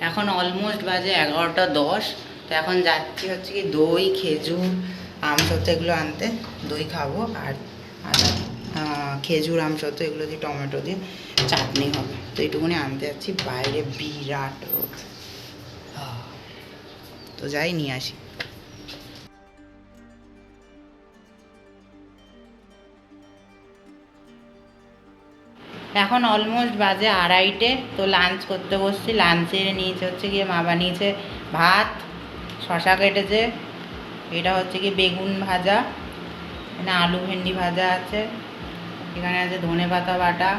এখন অলমোস্ট বাজে 11:10। তো এখন যাচ্ছি হচ্ছে কি দই, খেজুর, আমসত্ত্ব এগুলো আনতে। দই খাবো আর আদা, খেজুর, আমসত্ত্ব এগুলো দিয়ে টমেটো দিয়ে চাটনি হবে। তো এইটুকুনি আনতে যাচ্ছি। বাইরে বিরাট রোদ, তো যাই নিয়ে আসি। এখন অলমোস্ট বাজে 2:30। তো লাঞ্চ করতে বসছি। লাঞ্চে নিয়েছে হচ্ছে গিয়ে মা বানিয়েছে ভাত, শশা কেটেছে, এটা হচ্ছে কি বেগুন ভাজা, এখানে আলু ভেন্ডি ভাজা আছে, এখানে আছে ধনেপাতা বাটা,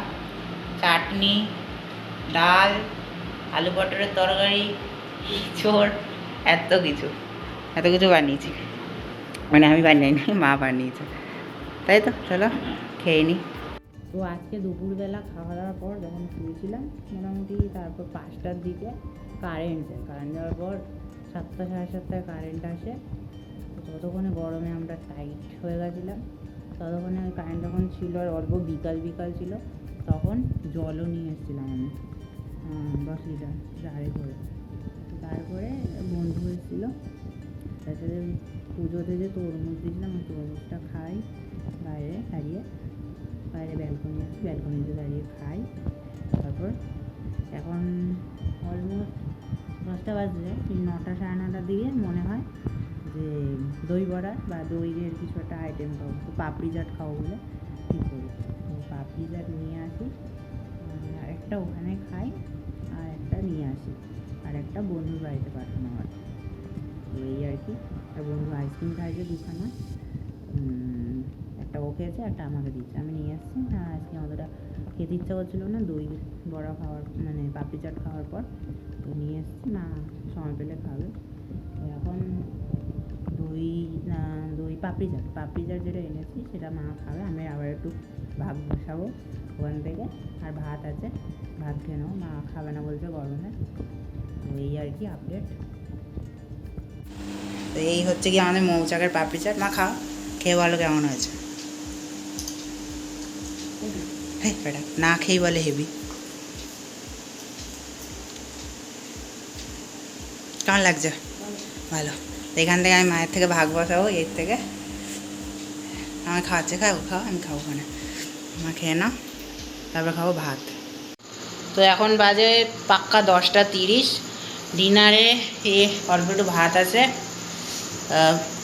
চাটনি, ডাল, আলু পটলের তরকারি, এঁচোড়, এত কিছু বানিয়েছি। মানে আমি বানিয়েছি, মা বানিয়েছে। তাই তো চলো খেয়ে নিই। তো আজকে দুপুরবেলা খাওয়া দাওয়ার পর যখন শুয়েছিলাম মোটামুটি, তারপর 5টার দিকে কারেন্ট যাওয়ার পর 7টা সাড়ে 7টায় কারেন্ট আসে। তো ততক্ষণে গরমে আমরা টাইট হয়ে গেছিলাম। ততক্ষণে কারেন্ট যখন ছিল আর অল্প বিকাল ছিল, তখন জলও নিয়ে এসেছিলাম আমি 10 লিটার জারে করে। তারপরে বন্ধু এসেছিলো, তার সাথে পুজোতে যে তরমুজ দিয়েছিলাম ওই তরমুজটা খাই বাইরে ব্যালকনিতে দাঁড়িয়ে খাই। তারপর এখন অলমোস্ট 10টা বাজে, 9টা সাড়ে 9টার দিকে মনে হয় যে দই বড়া বা দইয়ের কিছু একটা আইটেম খাবো। তো পাপড়ি চাট খাবো বলে ঠিক করি। তো পাপড়ি চাট নিয়ে আসি, আর একটা ওখানে খাই, আর একটা নিয়ে আসি, আর একটা বন্ধুর বাড়িতে পাঠানো হয়। তো এই আর কি। একটা বন্ধু আইসক্রিম খাইছে 2খানা, একটা ও খেয়েছে, একটা আমাকে দিচ্ছে। আমি নিয়ে আসছি। আর আজকে আমাদের খেতে ইচ্ছা করছিলো না দই বড়া খাওয়ার, মানে পাপড়ি চাট খাওয়ার পর, তো নিয়ে এসছি। না সময় পেলে খাবে। তো এখন দই পাপড়ি চাট যেটা এনেছি সেটা মা খাবে। আমি আবার একটু ভাত বসাবো ওখান থেকে, আর ভাত আছে, ভাত খেয়ে নেবো। মা খাবে না বলছে গরমে। তো এই আর কি আপডেট। তো এই হচ্ছে কি আমাদের মৌচাকের পাপড়ি চাট। মা খাও, খেয়ে বলো কেমন হয়েছে। হ্যাঁ বেটা না খেয়েই বলে হেভি। কেমন লাগছে? ভালো। এখান থেকে আমি মায়ের থেকে ভাগ বসাবো, এর থেকে আমার খাওয়াচ্ছে। খাও, আমি খাবো ওখানে। মা খেয়ে নাও, তারপর খাবো ভাত। তো এখন বাজে পাক্কা 10টা 30। ডিনারে অল্প একটু ভাত আছে,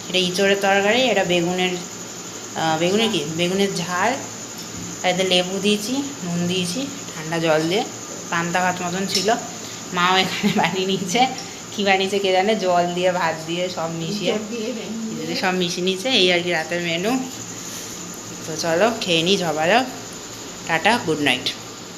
এটা ইঁচড়ের তরকারি, এটা বেগুনের ঝাল, এতে লেবু দিয়েছি, নুন দিয়েছি, ঠান্ডা জল দিয়ে, পান্তা ভাত মতন ছিল। মাও এখানে বানিয়ে নিয়েছে, কী বানিয়েছে কে জানে, জল দিয়ে ভাত দিয়ে সব মিশিয়ে নিয়েছে। এই আর কি রাতের মেনু। তো চলো খেয়ে নিই ঝপাঝপ। Tata, good night.